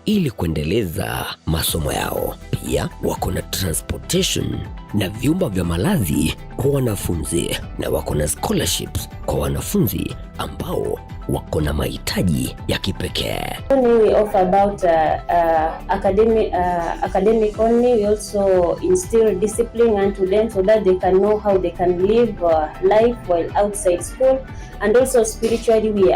ili kuendeleza masomo yao. Pia wako na transportation na vyumba vya malazi kwa wanafunzi, na wako na scholarships kwa wanafunzi ambao wako na mahitaji ya kipekee. We offer about academic only. We also instill discipline into them so that they can know how they can live life while outside school, and also spiritually we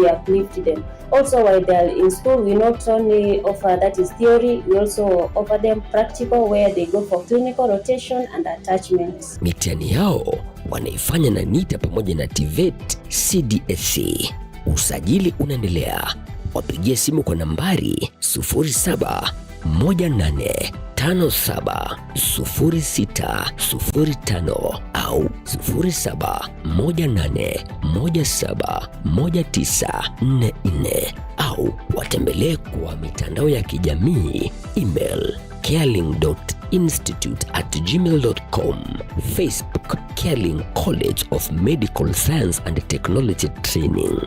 uplift them. Also while they are in school, we not only offer that is theory, we also offer them practical where they go for clinical rotation and attachments. Mitihani yao wanaifanya na NITA pamoja na TVET CDSC. Usajili unaendelea. Wapigie simu kwa nambari 0718570605 au 0718171944 au watembelee kwa mitandao ya kijamii, email careling.institute@gmail.com, Facebook Careling College of Medical Science and Technology Training.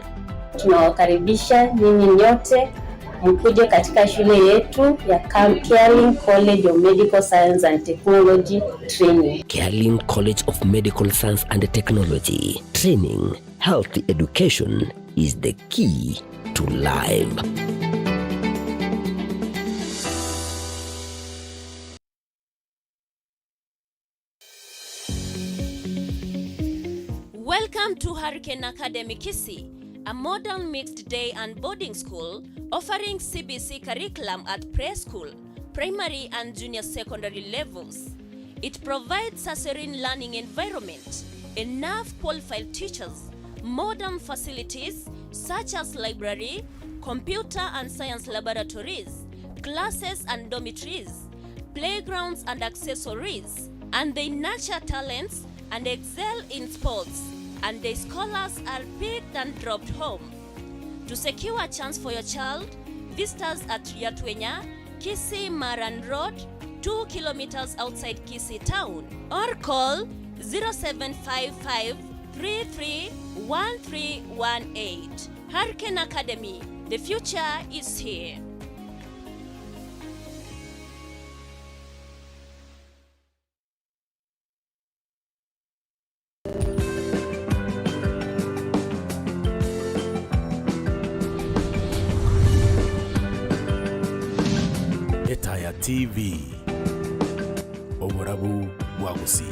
Tunawakaribisha nyinyi nyote mkuje katika shule yetu ya Careling College of Medical Science and Technology Training. Careling College of Medical Science and Technology Training. Healthy education is the key to life. Welcome to Hurricane Academy Kisii, a modern mixed day and boarding school offering CBC curriculum at preschool, primary and junior secondary levels. It provides a serene learning environment, enough qualified teachers, modern facilities such as library, computer and science laboratories, classes and dormitories, playgrounds and accessories, and they nurture talents and excel in sports, and their scholars are picked and dropped home. To secure a chance for your child, visit us at Yatwenya, Kisii Maran Road, 2 kilometers outside Kisii town, or call 0755 331318. Hurricane Academy, the future is here. TV Oburabu Wagusi.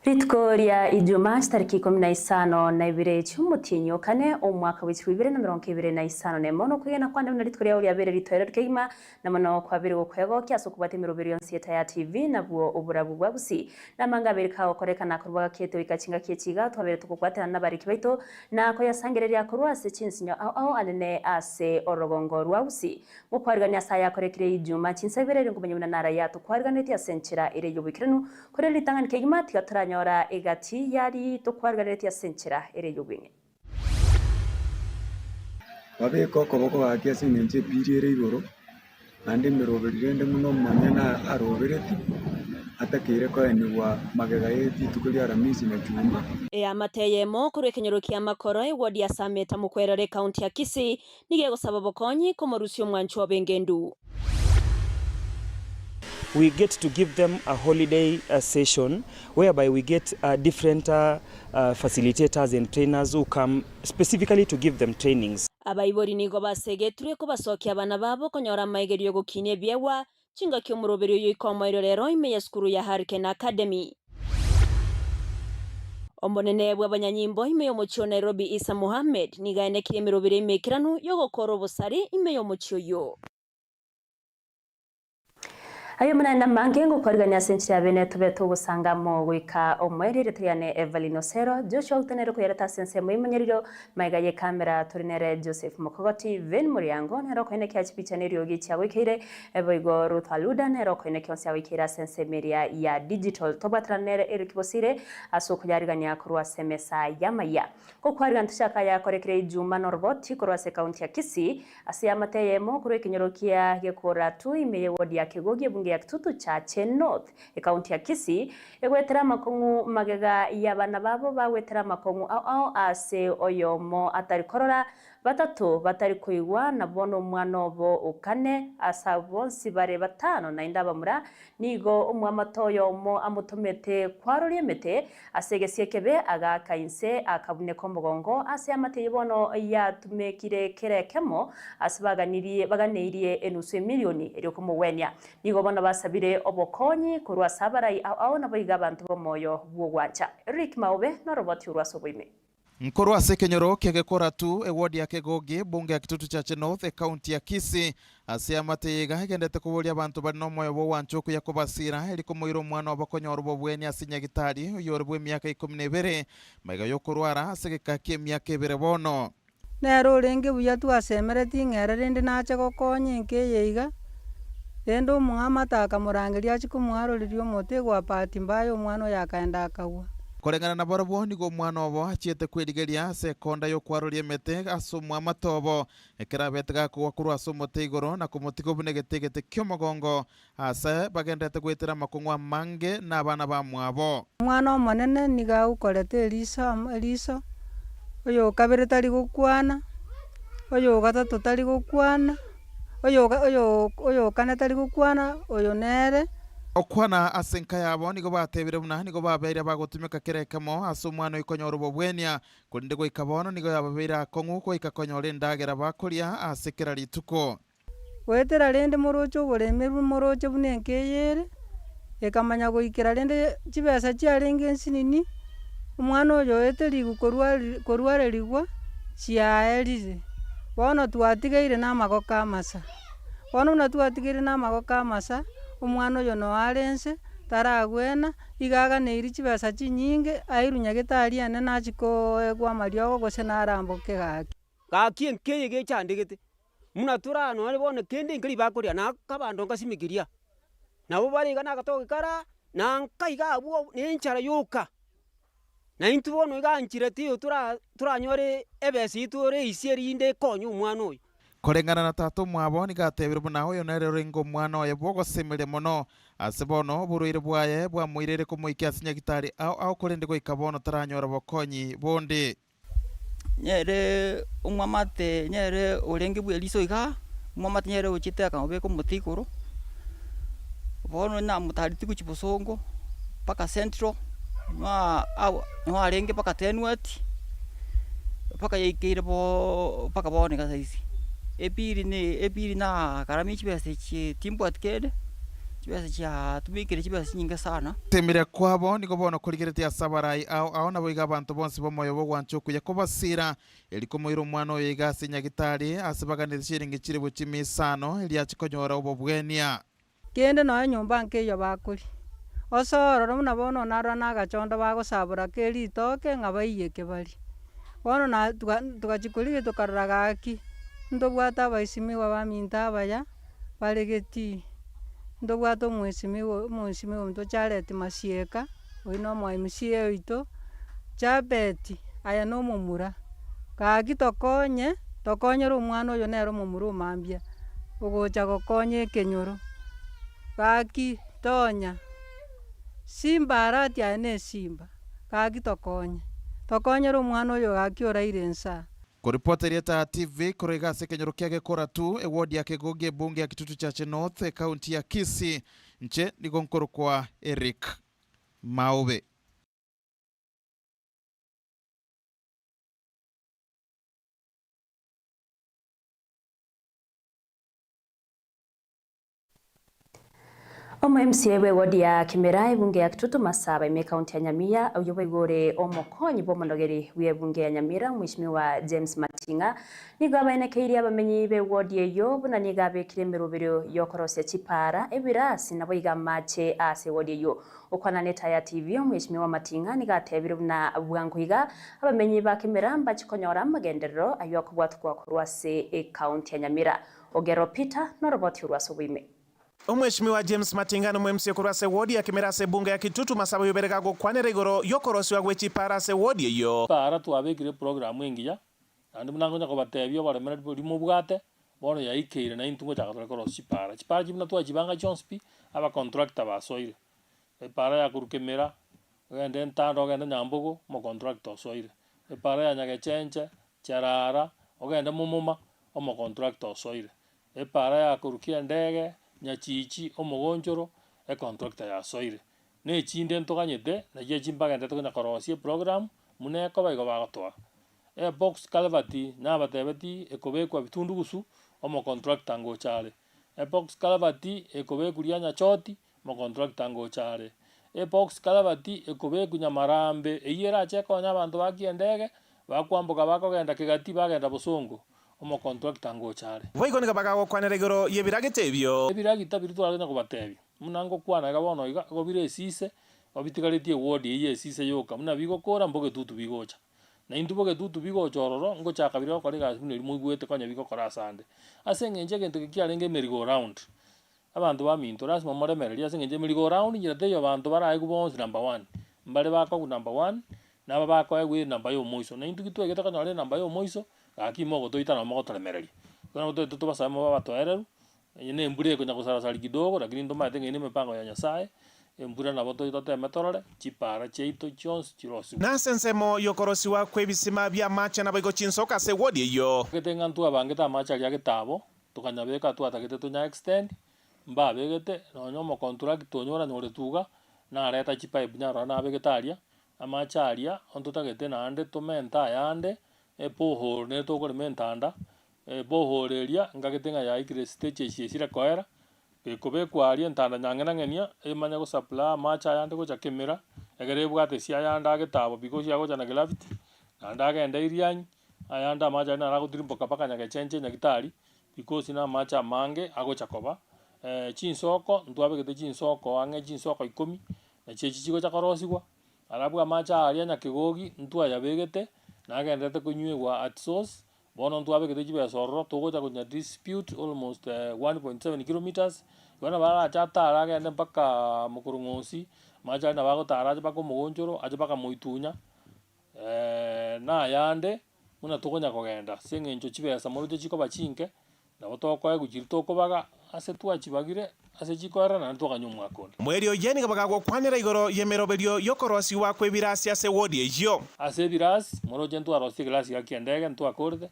Ritko rya Ijumaa tariki 15 Ibere cy'umutinyo kane umwaka wa 2025 nemono kugena kwanda na ritko rya uri ritwere rkima na mano kwa biri gukwego kyaso kubate mirobero yonse ya TV nabwo uburabu bwagusi namanga bereka okorekana kurwa keto ikacinga kyekiga twabere tukukwatana nabariki baito nako yasangerera kurwase Chinsa au anene ase orogongo rwagusi mukwariganya Ayakorekire Ijumaa Chinsa Ibere ngumenya munara yato kwarigana tia senchira ire yubikiranu kore litangani kegima tigataranya ora egati yari tukwargareti asenchira ere yubinge wabeko koboko bakiase nje birire igoro ande miroberende muno manyana arobereti atakire ko enwa magega yeti tukuri aramisi na juma amateye mo kurekenyero kia makoro wodi ya Sameta mukwerere county ya Kisii nige gusaba bokonyi komorusio mwancho bengendu. We get to give them a holiday session whereby we get different facilitators and trainers who come specifically to give them trainings. Abayibori nigo basegeture ko basokia abana babo konyora maigerio gukinie byewa chinga kyo murobero yikomoiro rero ime skuru ya Hurricane Academy. Ombonene bw'abanyanyimbo ime yo muchyo Nairobi Isa Mohammed nigaene kire mirobero ime kiranu yo gokoro bosari ime yo muchyo yo. Ayo muna mangengo kwariganya senchi ya bene tube tugusanga mo gwika omwerire tuyane Everlyne Osero Joshua utenero kuyereta sense muimenyeriro maigaye kamera turinere Joseph Mokogoti Ven Muriango nero kwene kya chipicha nero gicha wikire eboigo Ruth Aluda nero kwene kyonse wikira sense media ya digital tobatranere erikibosire asukuyariganya kurwa semesa yamaya ko kwariganya tushaka Ayakorekire Ijumaa norboti kurwa se county ya Kisii asiamateyemo kurwe kinyorokia gekora tu imeye wodi ya Kegogi bunge ya kitutu cha North ekaunti ya Kisii egwetera makongu magega y'abana babo bawetera makongu ao ase oyomo atari korora batatu batari kuigwa na bono umwana obo ukane asa bonsi bare batano na indaba mura nigo umwamatoyo mo amutomete kwaroriemete asegesiekebe aga kainse akabune kombogongo ase amateye bono yatumekire kerekemo asibaganirie baganeirie enusu milioni eri kumwenya nigo bono basabire obokonyi kurwa sabarai ao na boiga abantu bomoyo bwogwacha Rick Maube na roboti urwasoboime Nkoro ase kenyoro kegekora tu ewodi ya Kegogi bunge ya kitutu cha North county ya Kisii ase amateyega hegendete kuburia abantu bari no moyo bo wanchoku yakobasira eri kumuiro mwana obakonyoru bobweni asinya gitari uyorubwe miaka 12 maiga yokurwara ase gekakie miaka 2 bono nero renge buya twasemereti ng'ere rindi nache gokonye nkeyeiga rendo omwamata akamurangeria chikumwaroririo omote gwa pati mbayo omwana yakaenda akagwa korengana na barabo nigo mwana obo achiete kwirigeria ase konda yo kwaroria mete aso mwamatobo ekerabetega kuwa kurwa aso mote igoro na kumutigo bunegetegete kyomogongo ase bagendete gwetera makongwa mange na abana ba mwabo mwana omonene niga ukorete eliso oyo kabere tari gukwana oyo gatatu tari gukwana oyo kane tari gukwana oyo nere okwana asenka yabo nigo batebire buna nigo babeire bagotumika kerekamo aso mwana ikonyoro bobwenia kurinde go ikabono nigo yababeire akongu ko ikakonyora endagera bakoria asekera rituko wetera rende morocho boremeru morocho bunenkeyere ekamanya goikera rende chibesa chiarenge nsinini umwana oyo eteri korwarerigwa chiaerire bono twatigeire na magoka amasa bono na twatigeire na magoka amasa umwana oyo no arense taragwena igaga neiri chibesa chinyinge airunya gitari ane nachiko gwa mariogo gose naramboke gaki nkeye gechandegete muna turano ari bone kende ngiri bakoria na kabando ngasimikiria nabo bariga nagatogikara na nkaiga abo nenchara yoka na intu bono iganchire tiyo turanyore ebesi itore isieri inde konyu umwana oyo korengana na tato mwabo nigatebire buna oyo nere rengo mwana oyo bogosemire mono ase bono buruire bwaye bwa muirere kumuikia asinya gitari au kurinde go ikabono taranyora bokonyi bonde nyere umwamate nyere orenge bwe liso iga umwamate nyere uchite akabe ko mutikoro bono na mutariti ku chibosongo paka central no arenge paka tenwet paka yikire bo paka bone ka saisi epiri na karami chibese chi timbo atkede chibese cha tumikire chibese nyinga sana temire kwabo nigo bono kurigerete asabarai au na boiga abantu bonse bomoyo bo gwanchoku yakobasira eliko moiro mwana oyo igase nyagitari asibaganire shiringi chiribo chimisano eli achikonyora obobwenia kende no nyumba nkeyo bakuri osoro muna bono narwa nagachondo bagosabura keri toke ngabaiyeke bari bono na tugachikurige tukarora gaki ndobwata abaisimi baminta abaya baregeti ndobwata omwisimi omuntu chareti masieka oyi no omwaimusie oito chabeti aya no omomura gaki tokonyere omwana oyo nero omomura omambia ogocha gokonya ekenyoro gaki tonya simba arati aya na esimba gaki tokonyere omwana oyo gaki oraire ensa Kuripota Rieta TV kurega sekenyoro kiage kora tu ewodi ya Kegogi bunge ya kitutu cha North county ya Kisii nche nigonkoro kwa Eric Maube. MCA we wodi ya Kimera ibunge ya Kitutu Masaba ime kaunti ya Nyamira uyoboye gore omokonyi bomondogeri w'ebunge ya Nyamira Mheshimiwa James Matinga nigo abanekeiri abamenyi be wodi eyo buna niga abekire mirubiro yokorose chipara ebirasi nabo iga mache ase wodi eyo okwana neta ya TV Mheshimiwa Matinga niga atebire buna bwanguiga abamenyi ba Kimera mbachikonyora magenderero ayokubwatwa kurwase e kaunti ya Nyamira ogero Peter no roboti urwaso bwime. Mheshimiwa James Matinga n'omwemsi kurase wodi ya Kimera se bunge ya Kitutu Masaba yobereka go kwanere igoro yokorosi wagwe chipara se wodi eyo para twabekire program engiya andi munango nyako batebyo baremera limo bwate bono yaikeire na intungo chakatore korosi chipara chibuna twachibanga chonspi aba contractor basoire para ya kurukemera gende ntando gende nyambugo mo contractor soire para ya nyage chenche charara ogende mumuma omo contractor soire para ya kurukia ndege nyachichi omogonjoro contractor ya soire ne chinde ntoganyete na ye chimbaga ndete konya korosie program mune ko baigo bagotwa box calvati na batebeti ekobekwa bitundugusu omo contractor ngo chale box calvati ekobekuria nyachoti mo contractor ngo chale box calvati ekobekunya marambe eyera cheko nya bantu bakiendege bakwambuka bakogenda kigati bagenda busongo omo contractor ngo chale boigonika bagago kwanere igoro yebiragete ebyo ebiragita birutwara nya kubatebi munango kwana gabono iga gobire sise obitigaretie ward eye sise yoka muna bigo kora mboge tutu bigocha na induboge tutu bigocha ororo ngo chakabira ko riga mune muigwete konya bigo kora sande asengenje gento kiarenge merigo round abantu baminto rasmo moremereria asengenje merigo round nyirate yo bantu baraye kubonse number 1 mbale bako ku number 1 naba bako egwe number yo moiso na indu kitwegete kanyore number yo moiso akimo gotoita na mogo toremereria kuna gotoita tubasamo babatoereru ne mbure ko nyako sara kidogo lakini ndo mate ngene mipango ya Nyasaye mbura na boto itote metorore chipara cheito chons chirosu na sensemo yokorosi wa kwebisima bya macha na bigo chinsoka se wodi eyo ketenga ntu abangeta macha ya getabo tukanyabeka tu atakete tunya extend mba begete no nyomo contract tonyora nyore tuga na areta chipa ibunyara na begetaria amacha aria ontutagete na ande tumenta yande epoho ne to ko mentanda bohoreria ngagetenga ya ikire stage cisira koera ekobe kwari entanda nyangena ngenia emanya go supply macha yande go chakemera egere bwate cia yanda getabo because yago chana gravity nanda genda irianyi ayanda macha na rago tirimbo kapaka nyage chenche nyagitari because na macha mange ago chakoba chinsoko ntwabe gete chinsoko ange chinsoko 10 na chechi chigo chakorosigwa arabwa macha aria nyakigogi ntwa yabegete nagendete kunywewa at source bono ntwabe gete chibe sorro togocha kunya dispute almost 1.7 kilometers bana bara chata aragende mpaka mukurungosi macha na bago taraje bako mugonjoro aje baka moitunya na yande muna togonya kogenda sengencho chibe samoro chiko bachinke na botoko guchirito ko baga ase twachibagire ase chikora na ntoganyumwa kondi mwerio yeni kabagagwo kwanera igoro yemeroberio yokorosi wa kwebirasi ase wodi eyo ase birasi moro jentu arosi glasi yakiendege ntu akorde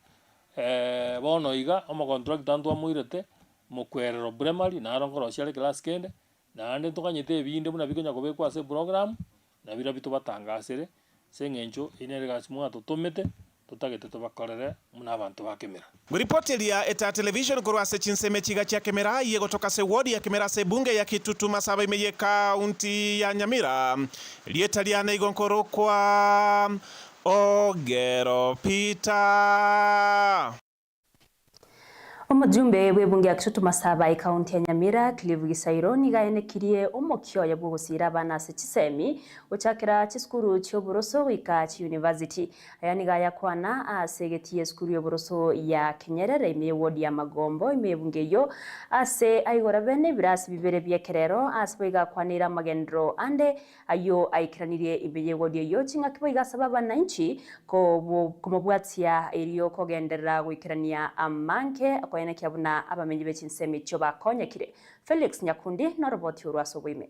bono iga omo contract tantu amuirete mukwerero primary na arongoro ciare class kende na ande tokanyete ebinde muna bikonya kobekwa ase program na bira bitu batangasire sengencho inere gasmu atotomete tutagete tubakorere muna abantu bakemera nguripotelia eta television kurwase chinseme chiga cha Kimera yego toka se wodi ya Kimera se bunge ya Kitutu Masaba imeye kaunti ya Nyamira lietaliana igonkoro kwa ogero Peter. Omujumbe w'ebunge ya Kitutu Masaba kaunti ya Nyamira Clive Gisairo nigaenekirie omokyo ya bwogusira abana ase chisemi ochakera chiskuru chyoburoso wika chi university aya nigaya kwana asegetie skuru yoburoso ya Kenyerere ime wodi ya Magombo ime bunge yo ase aigora bene birasi bibere byekerero asboiga kwanira magendro ande ayo aikranirie ime wodi yo chinga kiboiga sababa na inchi ko kumobwatia eriyo kogenderera gwikirania amanke ene kiabuna abamenyi bechinsemi cyo bakonyekire Felix Nyakundi na roboti urwaso bwime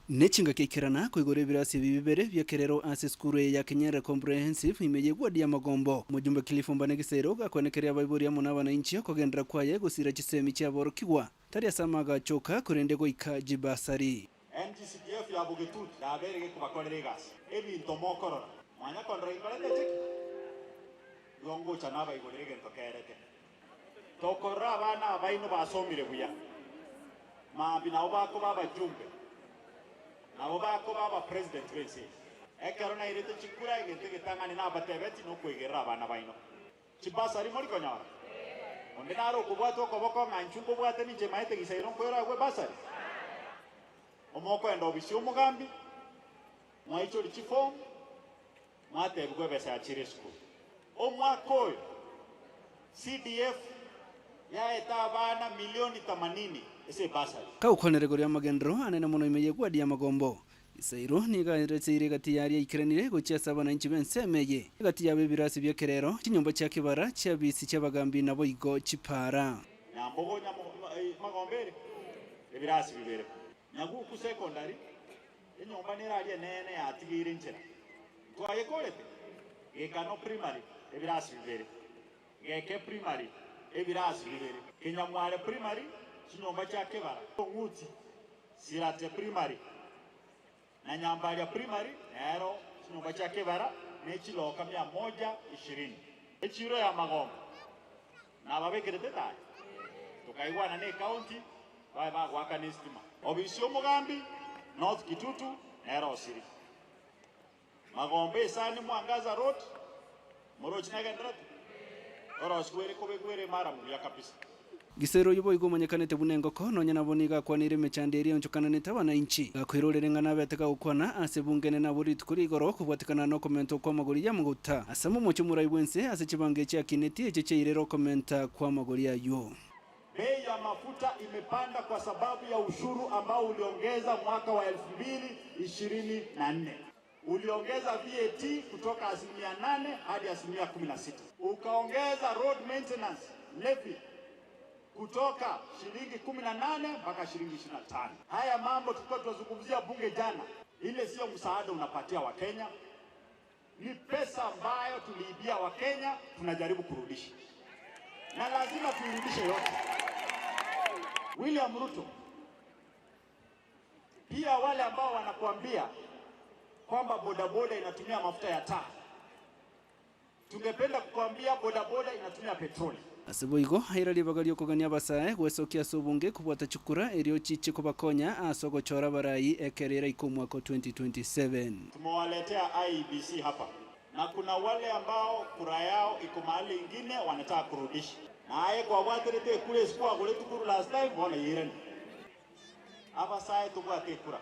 nechinga kekirana kuigore birasi bibere byekerero ase skuru ya Kenyere comprehensive imeye wodi ya Magombo mujumbe Kilifumba Negisero gakonekeria abaiburi ya muna bananchi kogendera kwaye gusira chisemi cya borokigwa tari asamaga choka kurendego ikaji basari NGCDF ya bugetut ya berege kubakorere gas ebinto mokorora mwanya konro ikorete chiki yongo chanaba igorege ntokerete tokora abana abaino basomire buya Maambi nabo bako baba jumbe. Nabo bako baba president wensi. Ekero na irete chikura igete gitangani na batebeti no kwegera abana baino. Chibasa ri muri konyara. Onde naro kubwato koboko nganchungo bwate ni jemaete gisairo kwera gwe basari. Omoko endo bisyo mugambi. Mwaicho lichifo. Mate bwe besa ya chirisku. Omwako CDF ya etabana milioni 80 ese basari. Kaukonere goria magendro anene muno imeye gwadia magombo. Isairo ni garetire gati yari ikiranire gucyasa abananchi bense meye. Gati yabe birasi byekerero kinyomba cya kibara cya bisi cy'abagambi nabo igo chipara. Nyambogo magombere ebirasi bibere. Nyagu ku secondary inyomba nerali nene yatigire nchera. Twaye kolete. Gekano primary ebirasi bibere. Geke primary ebirasi bibere. Kinyamwale primary kinyomba cya kibara. Nguti sirate primary. Na nyambali ya primary nero kinyomba cya kibara nechiloka 120. Echiro ya magombo. Na babekirete tayi. Tukaiwana ne county baba gwaka nestima. Obisyo mugambi North Kitutu nero siri. Magombe sani Mwangaza road Morochi nagendrat. Oros kwere kwere mara muya kabisa. Gisero yubo igumanyekanete bunengo ko nonya naboniga kwanire mechanderi onchukananete abananchi gakwirorere ngana beteka ukwana asebungene na buri tukuri igoro kubwatikana no komento kwa magori ya muguta asamu mucho murayibwense asichibange cha kineti echeche irero komenta kwa magori ya yo. Bei ya mafuta imepanda kwa sababu ya ushuru ambao uliongeza mwaka wa 2024. Uliongeza VAT kutoka 8% hadi 16%. Ukaongeza road maintenance levy kutoka shilingi 18 mpaka shilingi 25. Haya mambo tulikuwa tunazungumzia bunge jana. Ile sio msaada unapatia Wakenya. Ni pesa ambayo tuliibia Wakenya tunajaribu kurudisha. Na lazima tuirudishe yote. William Ruto. Pia wale ambao wanakuambia kwamba bodaboda inatumia mafuta ya taa. Tungependa kukuambia bodaboda inatumia petroli. Asiboigo hairali bagali okogania basae gwesokia sobunge kubwata chukura erio chiche kubakonya asogo chora barai ekerera ikomwako 2027. Tumewaletea IEBC hapa. Na kuna wale ambao kura yao iko mahali ingine wanataka kurudisha. Na aye kwa waterete kule sikuwa kule tukuru last time wana yireni. Hapa sae tubwate kura.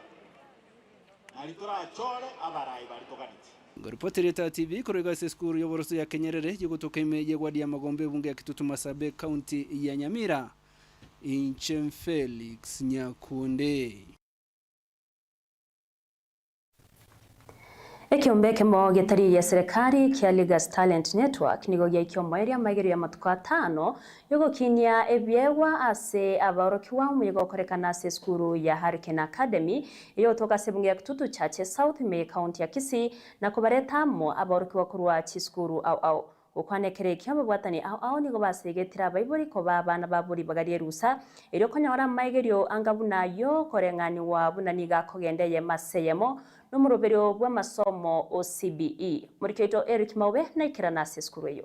Nalitura chore abarai balitokaniti. Goripoteri TV kurega seskuru yoboroso ya Kenyerere yigutoka imeje gwadia magombe bunge ya Kitutu Masabe county ya Nyamira. Inchem Felix Nyakunde. Ekiombe kemo getari ya serikali kia Legas Talent Network nigo ya ikiombo ya magiri ya matuko 5 yogo kinya ebyewa ase abarokiwa muyigo korekana ase skuru ya Hurricane Academy iyo toka sebunge ya Kitutu chache South me county ya Kisii na kubareta mo abarokiwa kurwa chiskuru au ukwanekere kiombo bwatani au nigo basegetira bayibori ko babana baburi bagariye rusa iyo konyora mayigerio angabuna yo korengani wa bunaniga kogendeye maseyemo n'umuroberio bw'amasomo OCBE muri keto Eric Mawe na ikiranase skuru yo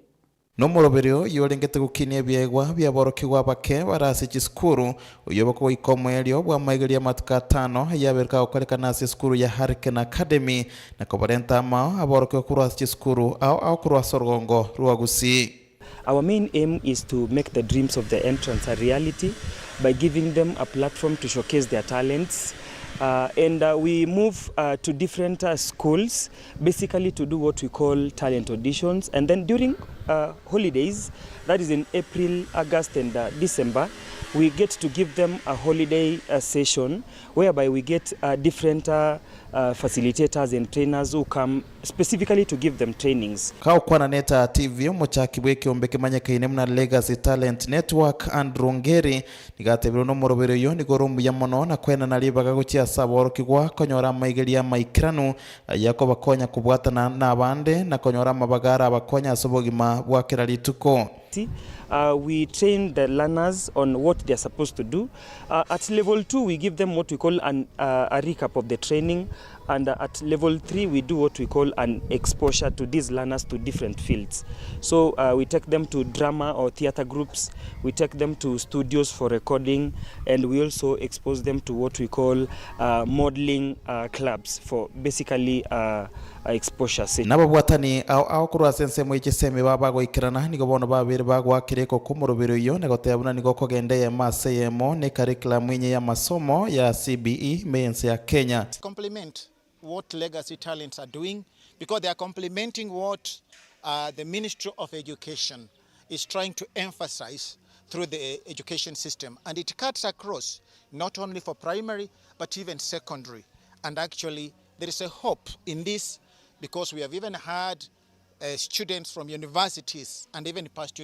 n'umuroberio yorengete gukinia byegwa byaborokirwa bake barasi chiskuru uyoboko ikomoelio bwa maigeria matuka 5 yaberka okorekana ase skuru ya Hurricane Academy na kobarenta mao aborokirwa kurwa chiskuru au kurwa sorgongo ruagusi. Our main aim is to make the dreams of the entrants a reality by giving them a platform to showcase their talents. We move to different schools basically to do what we call talent auditions, and then during holidays, that is in April, August and December, we get to give them a holiday session whereby we get different facilitators and trainers who come specifically to give them trainings. Kaukwana neta TV muchakibwe kiombeke manyakaine muna Legacy Talent Network Andrew Ngeri nigatebiro no morobero yo nigorumbu ya mono na kwena nalibaga gukia saborokigwa konyora maigeria maikiranu yako bakonya kubwatana na abande na konyora mabagara bakonya asobogima bwakira lituko. we train the learners on what they're supposed to do. At level 2, we give them what we call a recap of the training. And at level 3, we do what we call an exposure to these learners to different fields. So we take them to drama or theater groups, we take them to studios for recording, and we also expose them to what we call modeling clubs for basically exposure. Nababwatani au kurwa sense mwiche semi baba goikirana nigo bono babiri bagwakire ko kumurubiro yo negotebuna nigo kogendeye maseyemo ne curriculum yenye ya masomo ya CBE mains ya Kenya. Complement what legacy talents are doing, because they are complementing what the Ministry of Education is trying to emphasize through the education system, and it cuts across not only for primary but even secondary. And actually there is a hope in this, because we have even had students from universities and even post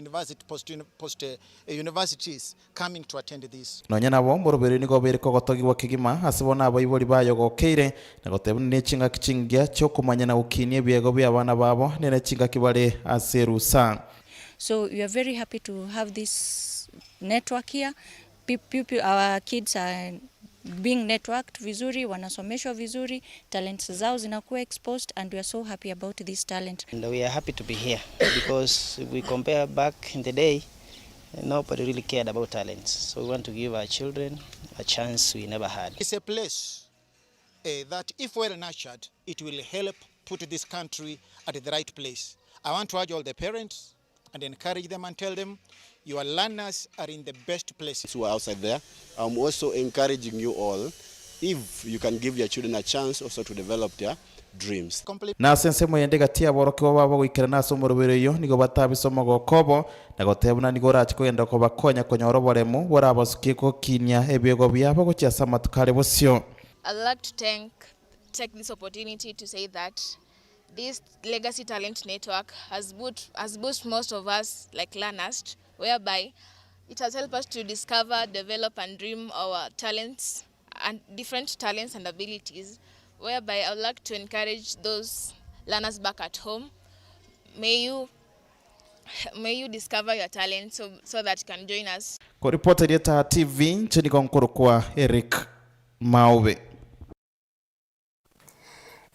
universities coming to attend this. Nonyana bo murubiri nigo biri ko gotogirwa kigima asibona abayibori bayo gokeire nagotebuna nechinga kichingia cyo kumanya na ukinie biego bya abana babo nene chinga kibale aserusa. So we are very happy to have this network here. Our kids are being networked vizuri, wanasomeshwa vizuri, talents zao zinakuwa exposed, and we are so happy about this talent. And we are happy to be here because if we compare back in the day, nobody really cared about talents. So we want to give our children a chance we never had. It's a place that if well nurtured, it will help put this country at the right place. I want to urge all the parents and encourage them and tell them your learners are in the best places. Who are outside there. I'm also encouraging you all, if you can give your children a chance also to develop their dreams. Na sense moyende gatia boroke babo goikira na somorobero yo nigo batabisomo gokobo nagotebuna nigo rachiko yenda ko bakonya konyoroboremu borabasukie ko kinya ebiego byabo gochasa matukare bosyo. I'd like to take this opportunity to say that this Legacy Talent Network has boosted most of us like learners, whereby it has helped us to discover, develop and dream our talents and different talents and abilities, whereby I would like to encourage those learners back at home. May you discover your talent so that you can join us. Kwa reporter ya TV nchini konkuru kwa Eric Maube.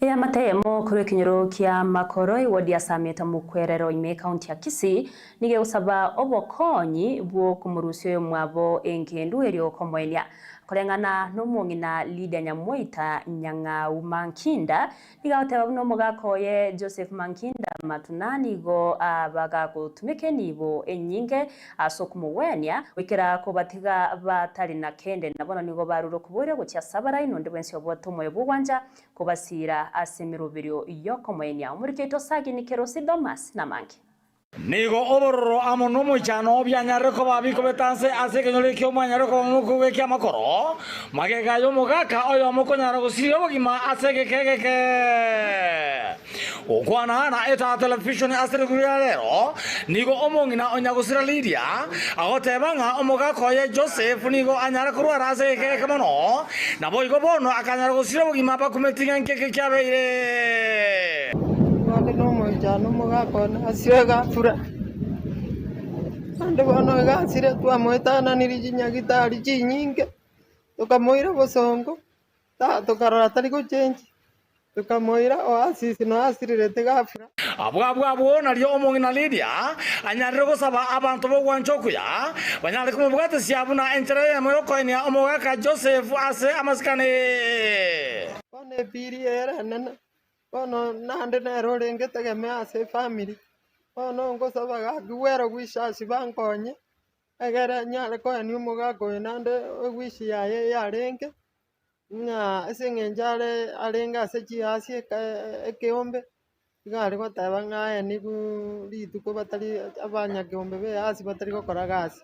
Ya matemo kuri kinyoro kia makoro iwodi ya sameta mukwerero ime kaunti ya Kisii nige usaba obokonyi bwo kumurusyo mwabo enkendu elio komwenya kolengana n'umungina Lydia Nyamwita Nyang'au Mankinda nigaoteba buno mugakoye Joseph Mankinda matunani go bagagutumike nibo enyinge asokumuwenya wikira ko batiga batari na kende nabona nigo baruro kubure gucya sabara inonde bwensi obotomoye bugwanja kubasira asemirubiro yokomwenya umuriketo sagi nikero Sidomas namangi nigo obororo amono mochano byanyareko babiko betanse ase kenyole kyo mwanyareko mukuwe kya makoro magega yo mugaka oyo mukonyara gusiro bogima ase kekeke okwana na eta television ase guriyalero nigo omongina onyagusira Lydia agotebanga omugaka ye Joseph nigo anyara kurwara ase kekeke mono nabo igo bono akanyara gusiro bogima bakumetinga kekeke kyabeire jano mugakona asirega fura ande bono gasire twa moetana nirijinya gitari chinyinge tukamoira bosongo tukarora tari go change tukamoira oasis no asirete gafura abwabwo naryo omongina Lydia anyarire gusaba abantu bo gwanchokuya banyare kumubugate siabuna entere moyo koinia omugaka Joseph ase amaskane one piri era nana ono nande nero renge tegemea ase family ono ngosaba gaguero gwishashi bankonye egere nyare ko ni umugako nande ogwishi yaye yarenge nga esengenjare arenga ase chiasi ekeombe gari gotaba ngaye ni rituko batari abanya keombe be asi batari gokora gasi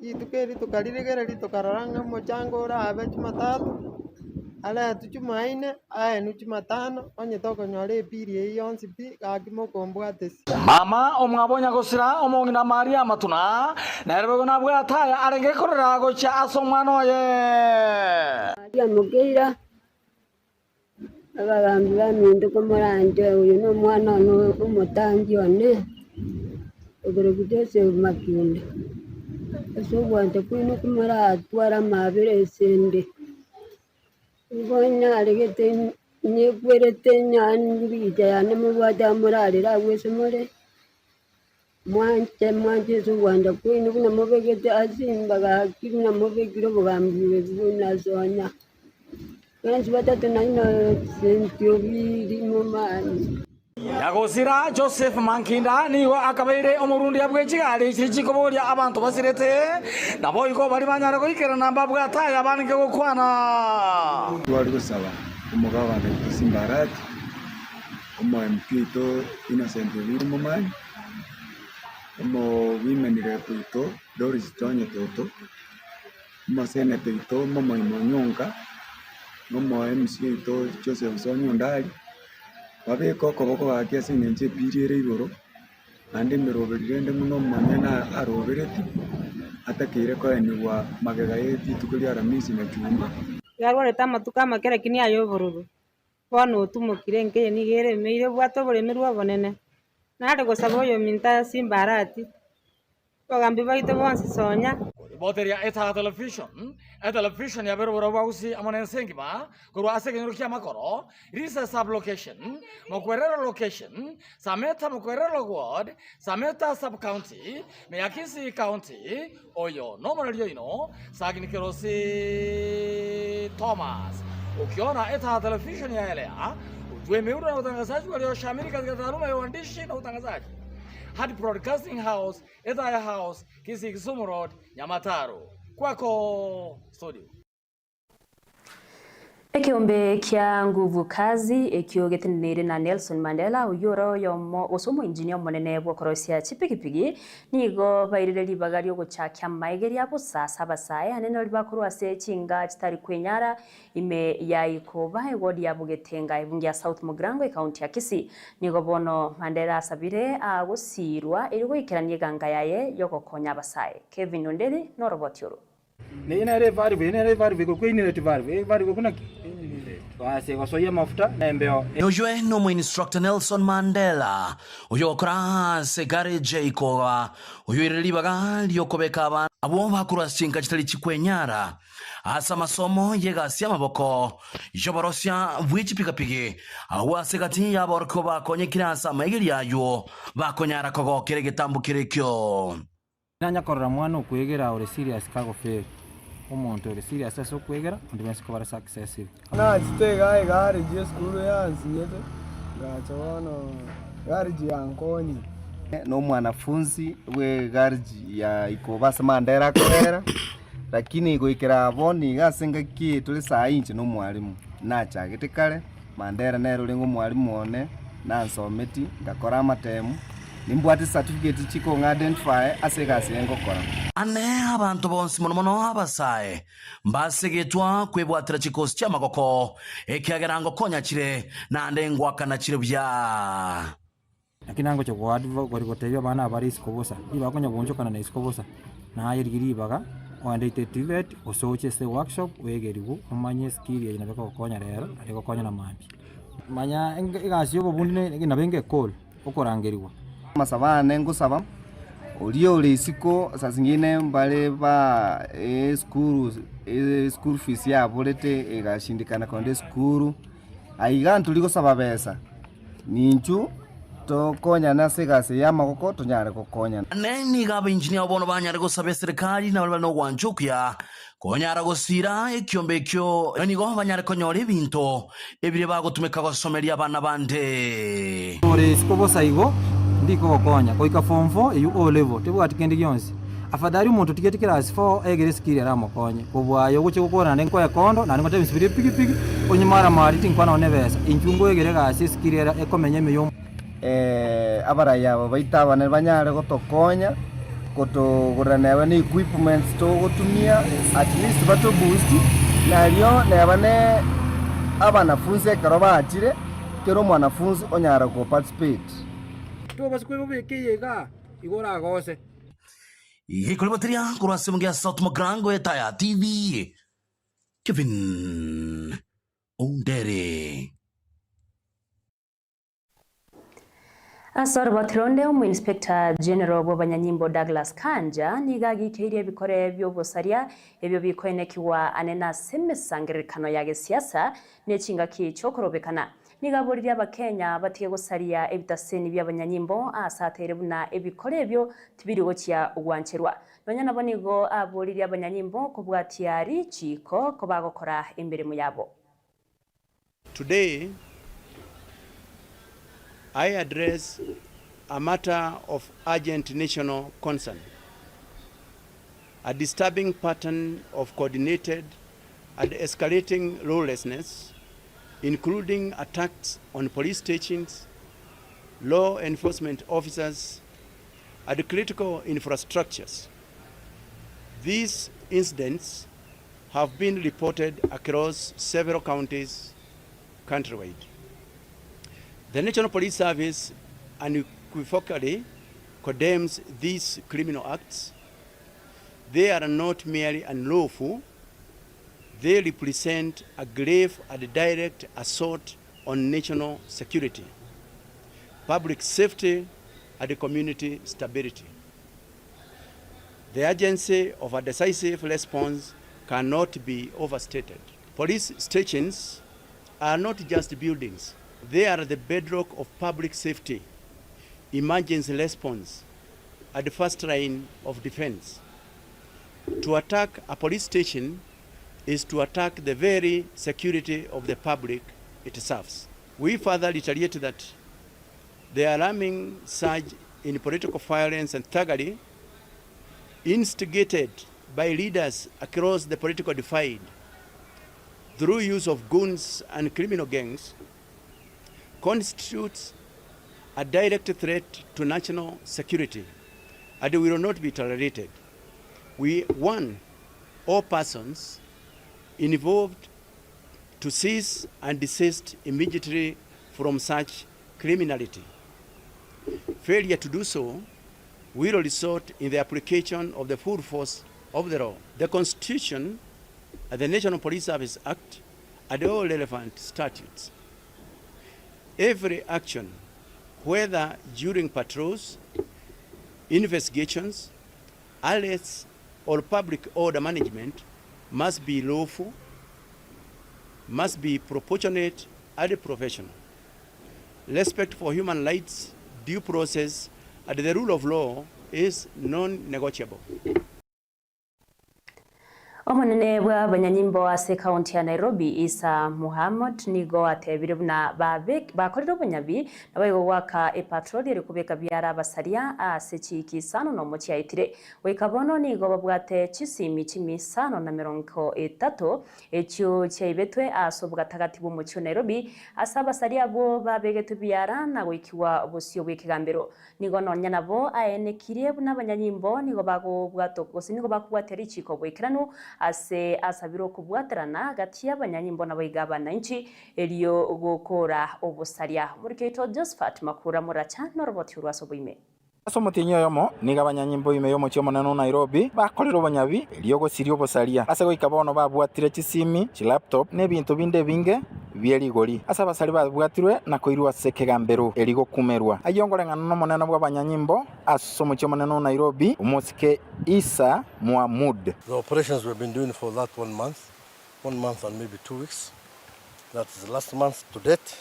itukeri tukaririgere ritukararanga mochango rabe Jumatatu ala tujumaine aya nu Jumatano onye toko nyore piri yonsi pi agimokombwatesi mama omwabonya gosira omongina Maria matuna nerebe na bwataya arenge korera gocha asomwana oye Maria mugeira abagambira ninde ko moranje uyu no mwana no umutangi one Oberegudese makinde. Eso wante kwino kumara atwara mabere sende. Ngonya alegete nyegwerete nyandija yane mubada muralira wesomole. Mwanje so wanda kwino kuna mubegete azimba ga kina mubegiro bugambiwe buna zonya. Kanzi batatu nino sentio biri mumani. Yagosira Joseph Mankinda nigo akabaire omurundi abwekigali kirikikobolya abantu basirete nabo iko bari banyara koikera namba bwataya abanike gukwana twali kusaba umugaba wa Simbarati mpito Innocent biri mumani wimenire pito Doris Tonye toto senete ito imonyonka MC ito Joseph Sonyondali babeko koboko bakia sinenje Ibere igoro ande meroberende muno manyana arobereti atakire ko eniwa magega yeti tukuli aramisi na Juma yarware tamatuka makere kini ayo bururu bono utumukire nke nigere meire bwato bure merwa bonene nare gosaba yo minta Simbarati bagambi baito bonsi sonya boteria eta television ya bero wausi amonensengi ba kuru aseke nrukia makoro risa sub location mokwerero location sameta mokwerero ward sameta sub county meyakisi county oyo nomonalio ino sagini kerosi Thomas ukiona eta television ya elea ujue miundo na utangazaji walioshamiri katika taaluma ya uandishi na utangazaji hadi broadcasting house Ethaya House Kisumu Road Nyamataro kwako studio. Ekiombe kia nguvu kazi ekiogetenere na Nelson Mandela uyoro yomo osomo engineer monene bwokorosia chipikipigi nigo bairire libagari ogochakya maigeri abo sasa basaye anene libakuru ase chinga chitari kwenyara ime yaikoba egodi yabugetenga ebungia South Mugrango county ya Kisii nigo bono Mandela asabire agosirwa erigo ikeranie ganga yaye yogokonya basaye. Kevin Onderi no robotioro Nene valve kwa inene valve kuna wase wasoya mafuta embeo Yojwe no mo instructor Nelson Mandela uyo krase garage ikowa uyo irelibaga lyokobeka abana abo bakura singa kitali chikwenyara asa masomo yegasi amaboko joborosya bwichipikapiki awase kati yaborko bakonyekira asa maigiri yayo bakonyara kogokere gitambukire kyo nanya korra mwana kwegera ore serious kago fe omuntu ore serious aso kwegera ndi mensi ko successive na stega gari je school yansi yete gachono gari yankoni no mwanafunzi we gari ya ikobasa Mandela kwera lakini goikera boni gasenga ki tuli saa inchi no mwalimu nacha gitikale Mandela nero lengo mwalimu one na nsometi ngakora amatemu nimbwati certificate chiko identify asegase ngokora ane abantu bonsi mono abasaye mbasegetwa kwebwatira chikosi cha magoko ekyagera ngokonya chire nande ngwakana chire bya akinango cyo kwari gotebya bana bari sikobosa ibakonya bonjokana na sikobosa na ayirigiri baga wandite tivet osoche se workshop wegeribu umanye skill ya nabeka gokonya rero ari gokonya na mambi manya igasi yo bundine nabenge call okorangeriwa masabane ngusaba ulio lisiko sazingine mbale ba school fees ya bolete egashindikana konde school aigantu liko saba besa ninchu to konya na segase ya makoko tonyare kokonya neni gaba engineer bono banyare go sabe serikali na bali no gwanchukia konyara gosira ekiombe kyo nani go banyare konyore ibinto ebire bagotumeka gosomeria abana bande ore sikobosa igo ndiko gokonya koika form 4 eyu O level tebwati kendi yonsi afadhali umuntu tigeti class 4 egere skill ara mokonye kubwayo guche gukora nenko ya kondo na ngote bisibiri piki onyimara mari tinkwana onebesa inchungo egere gasi skill era ekomenye miyo abara yabo baitaba banyare gotokonya kutogurana ni equipments to gotumia at least bato boost nalio nebane abanafunzi karoba atire kero mwanafunzi onyara ko participate to basikwebo bekeyega igora gose ikoliboteria kurase mungia South Mugrango Ethaya TV Kevin Onderi Asoro Batironde Inspector General bw'abanyanyimbo Douglas Kanja nigagikeirie ebikore by'obusaria ebyo bikoenekiwa anena semesangiririkano ya gisiasa n'ekingaki ky'okurobekana nigaburirie abakenya batige gusaria ebitaseni by'abanyanyimbo asatere buna ebikore ebyo tibirigokia ogwancherwa nonya nabo nigo aburirie abanyanyimbo kubwatia richiko ko bagokora emirimo yabo. Today I address a matter of urgent national concern, a disturbing pattern of coordinated and escalating lawlessness, including attacks on police stations, law enforcement officers, and critical infrastructures. These incidents have been reported across several counties countrywide. The National Police Service unequivocally condemns these criminal acts. They are not merely unlawful, they represent a grave and direct assault on national security, public safety, and community stability. The urgency of a decisive response cannot be overstated. Police stations are not just buildings. They are the bedrock of public safety, emergency response, and the first line of defense. To attack a police station is to attack the very security of the public it serves. We further reiterate that the alarming surge in political violence and thuggery, instigated by leaders across the political divide through use of goons and criminal gangs, constitutes a direct threat to national security and will not be tolerated. We warn all persons involved to cease and desist immediately from such criminality. Failure to do so will result in the application of the full force of the law. The Constitution and the National Police Service Act and all relevant statutes. Every action, whether during patrols, investigations, arrests, or public order management, must be lawful, must be proportionate and professional. Respect for human rights, due process, and the rule of law is non-negotiable. Omonene bw'abanyanyimbo ase kaunti ya Nairobi Isa Muhammad nigo atebire buna bakorera obunyabi nabayigo gwaka epatroli eri kubeka byara abasaria ase chikisano nomuchiaitire wekabono nigo babwate chisimi chimisano na 30 ekyo chaibetwe ase obwatagati bw'omuchio Nairobi ase abasaria abo babegetwe byara na gwikiwa obusio bw'ekigambiro nigo nonya nabo aenekire buna abanyanyimbo nigo bagobwato gose nigo bakubwatera ichiko bwekirano ase asabiro kubwaterana hagati y'abanyanyimbo n'abaigabanainchi eriyo gukora obusaria murikeito Josephat Makura muracha noroboti urwasoboime Aso mutinyo yomo niga abanyanyimbo ime yomo chiomo nano Nairobi bakorera obonyabi eriyo gosiria obusaria ase goikabono babwatire chisimi laptop n'ebintu binde binge byerigori ase abasari babwatirwe na koirwa sekegambero erigo kumerwa ayongorengana n'omonene bw'abanyanyimbo aso muchiomo nano Nairobi umosike Isa Muhammad. The operations we've been doing for that 1 month and maybe 2 weeks. That is the last month to date.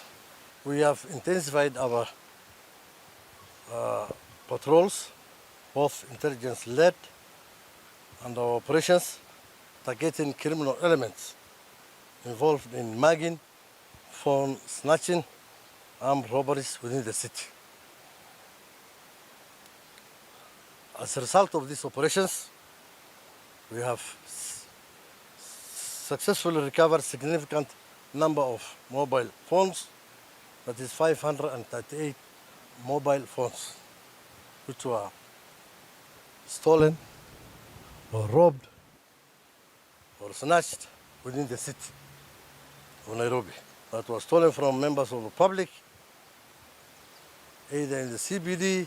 We have intensified our patrols, both intelligence-led and our operations targeting criminal elements involved in mugging, phone snatching, armed robberies within the city. As a result of these operations, we have successfully recovered significant number of mobile phones, that is 538 mobile phones, which were stolen or robbed or snatched within the city of Nairobi. That was stolen from members of the public, either in the CBD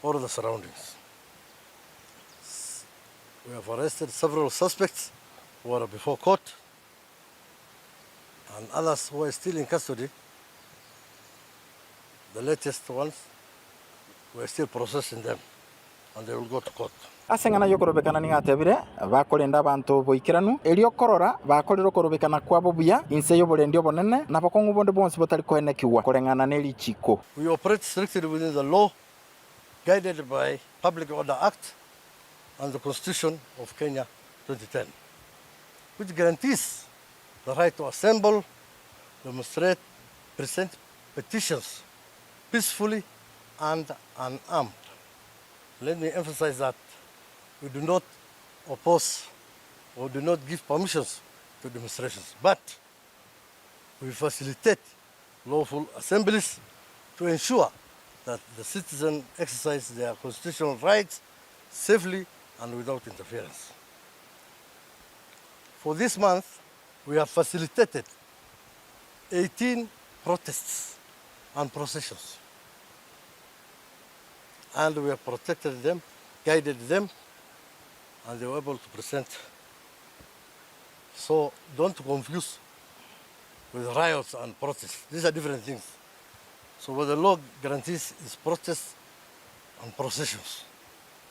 or the surroundings. We have arrested several suspects who are before court and others who are still in custody. The latest ones we're still processing them, and they will go to court. Asengana yokorobekana ningatebire bakolinda abantu boikiranu elio korora bakolero korobekana kwabo buya inse yobolendio bonene na bakongu bonde bonse botali koenekiwa kolengana neli chiko. We operate strictly within the law, guided by Public Order Act and the Constitution of Kenya 2010, which guarantees the right to assemble, demonstrate, present petitions peacefully and unarmed. Let me emphasize that we do not oppose or do not give permissions to demonstrations, but we facilitate lawful assemblies to ensure that the citizens exercise their constitutional rights safely and without interference. For this month, we have facilitated 18 protests and processions, and we have protected them, guided them, and they were able to present. So don't confuse with riots and protests. These are different things. So what the law guarantees is protests and processions.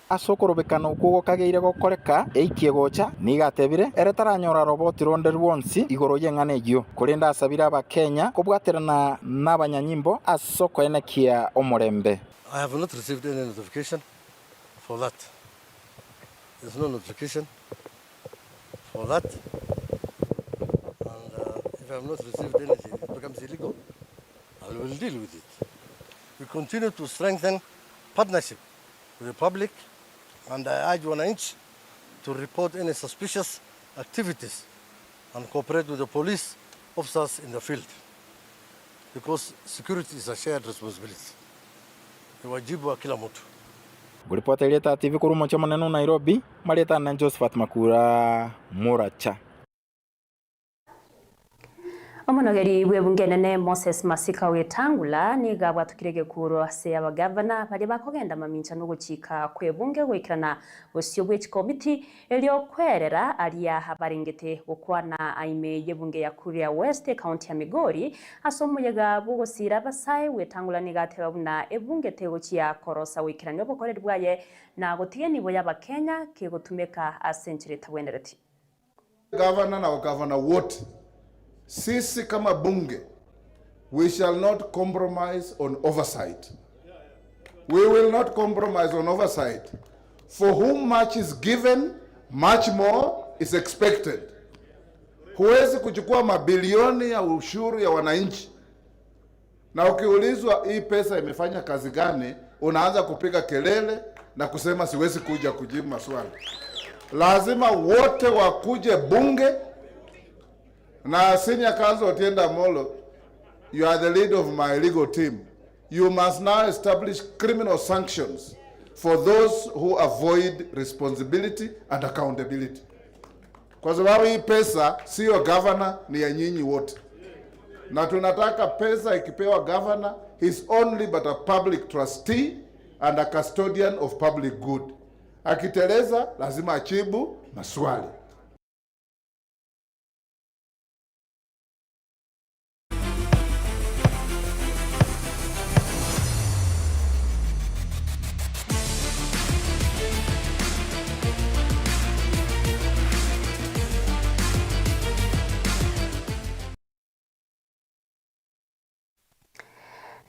Asokorobekana ukugo kageire gokoreka eikigocha nigatebire eretaranyora roboti ronde wonsi igoro yengane gyo kulinda asabira abakenya kubwaterana n'abanyanyimbo asoko enekia omurembe. I have not received any notification for that. There's no notification for that. And if I have not received anything, it becomes illegal. I will deal with it. We continue to strengthen partnership with the public, and I urge wananchi to report any suspicious activities and cooperate with the police officers in the field, because security is a shared responsibility. Ni wajibu wa kila mtu. Guripota ileta TV kurumo cha maneno Nairobi, Marieta na Josephat Makura Muracha. Omonogeri bwebungenene Moses Masika wetangula niga bwatukirege kuro ase abagavana bali bakogenda mamincha no guchika kwebunge gwikirana osyo bw'eki committee elio kwerera alia habaringete gukwana aime yebunge ya Kuria West County ya Migori asomuyega bugosira basai wetangula niga tebabuna ebunge tegochia korosa wikirana obokoreri bwaye na gotigeni boya bakenya ke gutumeka asenchire tabwendereti. Governor na governor wote sisi kama bunge, we shall not compromise on oversight. We will not compromise on oversight. For whom much is given, much more is expected. Huwezi kuchukua mabilioni ya ushuru ya wananchi, na ukiulizwa hii pesa imefanya kazi gani, unaanza kupiga kelele na kusema siwezi kuja kujibu maswali. Lazima wote wakuje bunge. Na Senior Counsel Otienda Molo, you are the leader of my legal team. You must now establish criminal sanctions for those who avoid responsibility and accountability. Kwa sababu hii pesa sio governor, ni ya nyinyi wote. Na tunataka pesa ikipewa governor, he is only but a public trustee and a custodian of public good. Akiteleza lazima ajibu maswali.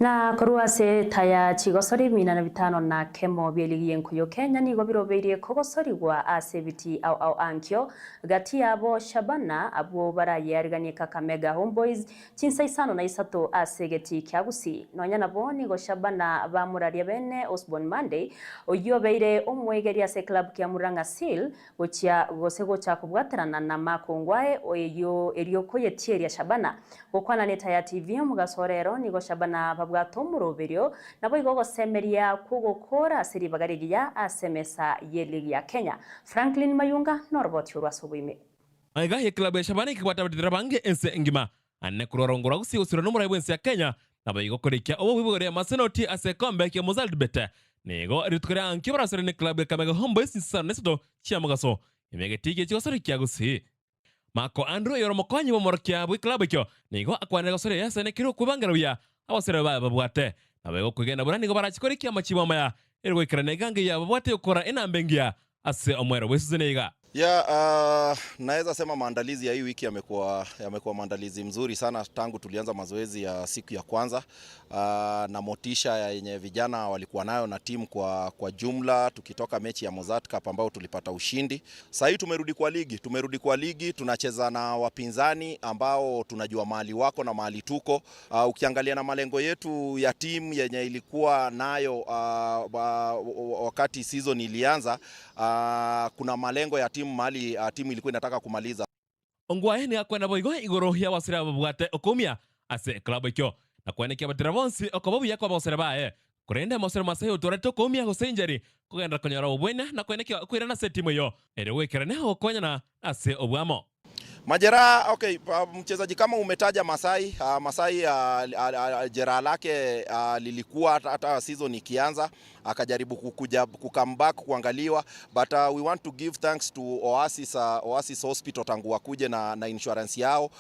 Na korua se taya chigosori mina na bitano na kemo bieligi yenkuyo Kenya ni gobirobeire kogosori gwa asebiti au ankyo gati abo Shabana abo baraye ariganye Kakamega Homeboys Chinsa isano na isato asegeti kyagusi nonya nabo ni go Shabana bamuraria bene Osborne Monday oyobeire omwegeri ase club kya Muranga Seal gochia gosego cha kubwaterana na makongwae oyo erioko yetieria Shabana gokwana neta ya TV mugasorero ni go Shabana babwato muroberio nabo igogo semeria kugokora seri bagarigia asemesa yeligi ya Kenya. Franklin Mayunga Norbot Urwasubime aiga ye club ya Shabana ikwata badirabange ense ngima anne kurorongora gusi usiro numero yebwense ya Kenya nabo igokorekia obo wibore masenoti ase comeback ya Mozambique nego ritukira ankibara sere ne club ya Kakamega Homeboys sanesto chiamugaso imegetike chosori kyagusi Mako Andrew yoromokonyi bomorkia bwi club kyo nego akwane gosore yasene kiro kubangaruya abasere babwate na bego kugenda burani go barachikorikia machibo maya ero ikrane gange ya babwate ukora ina mbengia ase omwero wesuzeniga. Naweza sema maandalizi ya hii wiki yamekuwa maandalizi mzuri sana tangu tulianza mazoezi ya siku ya kwanza, na motisha yenye vijana walikuwa nayo na timu kwa jumla, tukitoka mechi ya Mozart Cup ambao tulipata ushindi. Sasa hii tumerudi kwa ligi, tunacheza na wapinzani ambao tunajua mahali wako na mahali tuko. Ukiangalia na malengo yetu ya timu yenye ilikuwa nayo wakati season ilianza, kuna malengo ya timu mahali timu ilikuwa inataka kumaliza. Ongwae ni akwenda boigo igoro ya wasira babwate okomia ase club ikyo na kwenekya batravonsi okobobu yakwa bosera bae kurenda mosera masayo toreto komia gosenjeri kugenda konyora obwena na kwenekya kwirana se timu yo ere wekerane okonyana ase obwamo majeraha. Okay, mchezaji kama umetaja Masai, jeraha lake lilikuwa hata season ikianza akajaribu kukuja come back kuangaliwa, but we want to give thanks to Oasis Hospital tangu wakuje na insurance yao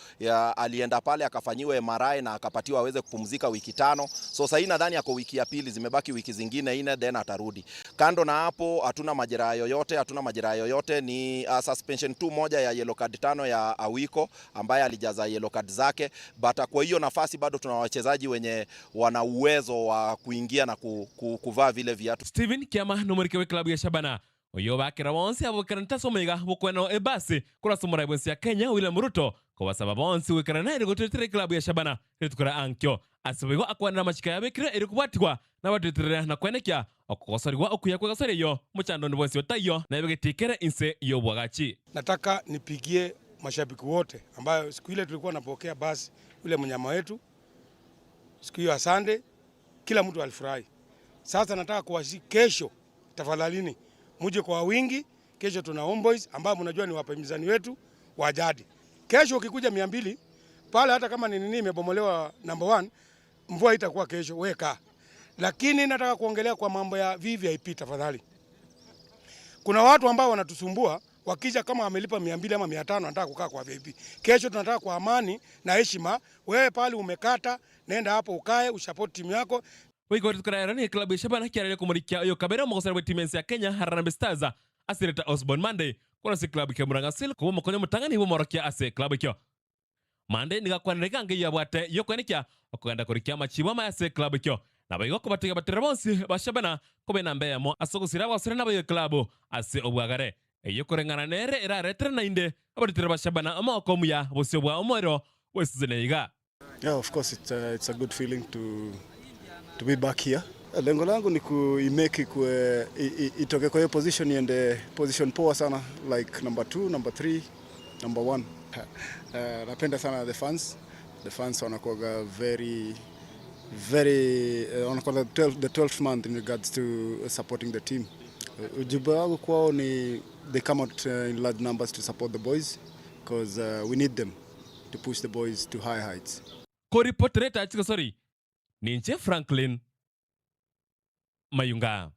alienda pale akafanyiwa MRI na akapatiwa aweze kupumzika wiki 5. So sasa nadhani yako wiki ya pili, zimebaki wiki zingine 4 then atarudi. Kando na hapo hatuna majeraha yoyote, ni suspension tu moja ya yellow card 5 ya Awiko ambaye alijaza yellow card zake, but kwa hiyo nafasi bado tuna wachezaji wenye wana uwezo wa kuingia na kuvaa vile viatu. Steven Kiama numurike we klabu ya Shabana oyo bakira bonse abo karanta somega bokweno ebasi kura somora bonse ya Kenya William Ruto kwa sababu bonse we karana iri gotetere klabu ya Shabana ritukura ankyo asubego akwana machika ya bekira iri kubatikwa na batetere na kwenekya okosoriwa okuya kwa gasore yo muchando ni bonse otayo na begetikere inse yo bwagachi. Nataka nipigie mashabiki wote ambayo siku ile tulikuwa napokea basi yule mnyama wetu siku hiyo Sunday, kila mtu alifurahi. Sasa nataka kuwasi kesho, tafadhalini muje kwa wingi. Kesho tuna homeboys ambao mnajua ni wapinzani wetu wa jadi. Kesho ukikuja 200 pale, hata kama ni nini imebomolewa number 1, mvua itakuwa kesho weka. Lakini nataka kuongelea kwa mambo ya VVIP tafadhali. Kuna watu ambao wanatusumbua wakija kama wamelipa 200 ama 500 wanataka kukaa kwa VIP. Kesho tunataka kwa amani na heshima. Wewe pale umekata, nenda hapo ukae usupport timu yako. Wiko tukarayara ni klabu ya Shabana kiarele kumurikia oyo kabera mokosera timensi ya Kenya Harambee Stars asireta Osborne Monday kuna si klabu ya Murangasil kubo mokonyo mutangani bo morokia ase klabu kyo Monday nigakwanire gange ya bwate yokwenikya okuganda kurikia machibama ase klabu kyo na bayigo kubatiga baterabonsi ba Shabana kobe nambe mo asogusira basere na bayo klabu ase obwagare eyo kurengana nere era retre na inde abatira ba Shabana amako muya bosyo bwa omoro wesuzeniga. Yeah, of course it's a good feeling to be back here. Lengo langu ni kuimeki itoke kwa hiyo position iende position poa sana, like number 2, number 3, number 1. Napenda sana the fans wanakuwa very wanakuwa the 12th month in regards to supporting the team. Ujibu wangu kwao ni they come out in large numbers to support the boys because we need them to push the boys to high heights. Koripotreta sorry Ninche Franklin Mayunga.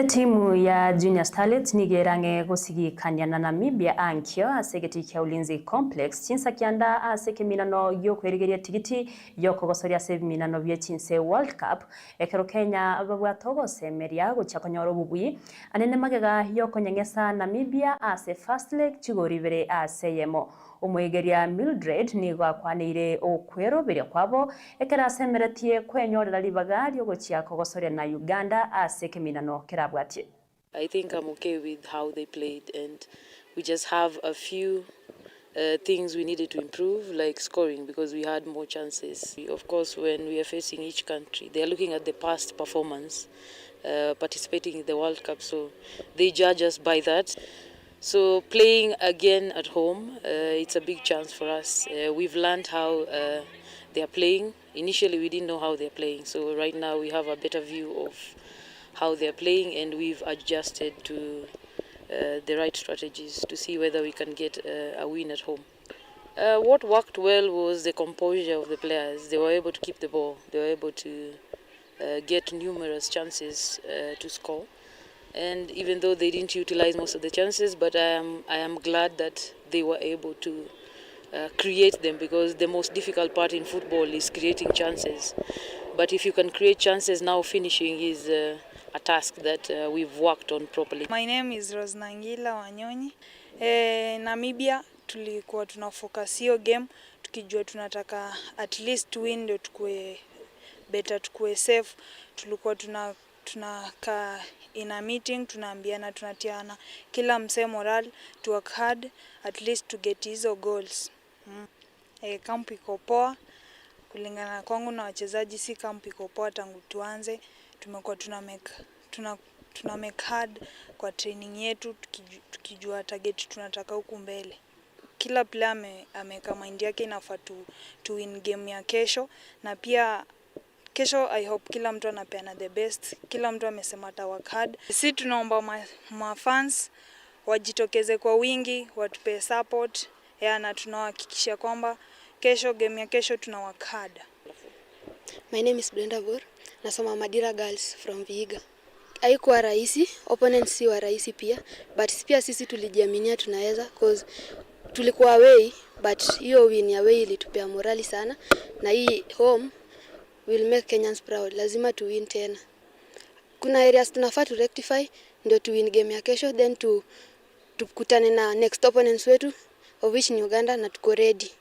Timu ya Junior Starlets nigerange gusigikania na Namibia ankyo asegeti kya ulinzi complex Chinsa kianda aseke minano yo kwerigeria tigiti yo kogosoria save minano bya Chinsa World Cup ekero Kenya babwa togo semeria guchakonyoro bubui anene magega yo konyengesa Namibia ase first leg chigoribere aseyemo umwegeria Mildred nigo kwanire okwero bere kwabo ekera semeretie kwenyorera libaga ryo gochia kogosoria na Uganda aseke minano kerabwatie. I think I'm okay with how they played, and we just have a few things we needed to improve, like scoring, because we had more chances. Of course, when we are facing each country, they are looking at the past performance, participating in the World Cup, so they judge us by that. So playing again at home, it's a big chance for us. We've learned how they are playing. Initially, we didn't know how they're playing, so right now we have a better view of how they're playing, and we've adjusted to the right strategies to see whether we can get a win at home. What worked well was the composure of the players. They were able to keep the ball. They were able to get numerous chances to score. And even though they didn't utilize most of the chances, but I am glad that they were able to create them, because the most difficult part in football is creating chances. But if you can create chances, now finishing is a task that we've worked on properly. My name is Rosnangila Wanyonyi. Namibia tulikuwa tunafocus hiyo game tukijua tunataka at least win ndio tukue better, tukue safe. Tulikuwa tunaka in a meeting, tunaambiana, tunatiana kila mse moral to work hard at least to get hizo goals. Camp iko poa kulingana kwangu na wachezaji, si camp iko poa tangu tuanze. Tumekuwa tuna make hard kwa training yetu tukijua target tunataka huku mbele. Kila player ameka mind yake inafaa to win game ya kesho, na pia kesho I hope kila mtu anapeana the best. Kila mtu amesema ata work hard. Sisi tunaomba fans wajitokeze kwa wingi, watupe support na tunahakikisha kwamba kesho game ya kesho tuna work hard. My name is Brenda Bor. Nasoma Madira Girls from Vihiga. Haikuwa rahisi, opponents si wa rahisi pia, but pia sisi tulijiaminia tunaweza cause tulikuwa away, but hiyo win away ilitupea morali sana, na hii home will make Kenyans proud. Lazima tu win tena. Kuna areas tunafaa tu rectify ndio tu win game ya kesho, then tukutane na next opponents wetu of which ni Uganda, na tuko ready.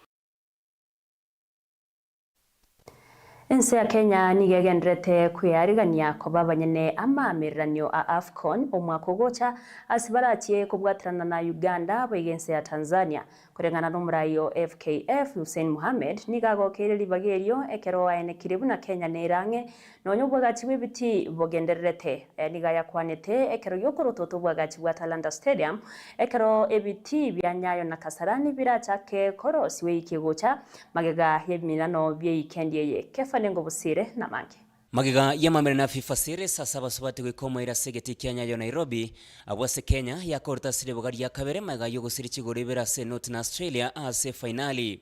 Ense ya Kenya nigegendrete kwiyarigania ko babanyene amamirranyo a AFCON omwaka gocha asibaratie kubwatirana na Uganda baigense ya Tanzania kurengana n'umurayo FKF Hussein Mohamed nigagokere libagerio ekero aene kirebu na Kenya nerange nonyo bwagati webiti bogenderete nigaya kwanete ekero yokorototo bwagati bwa Talanta Stadium ekero ebiti byanyayo na Kasarani birachake korosi weikigocha magega yeminano byeikendie Kefanengo busire na mange Magiga yamamere na FIFA Series sasa basubate gwikoma ira segeti Kenya yo Nairobi abwase Kenya yakorta sire bogari ya kabere maga yo gusiri kigore bera se not na Australia ase finali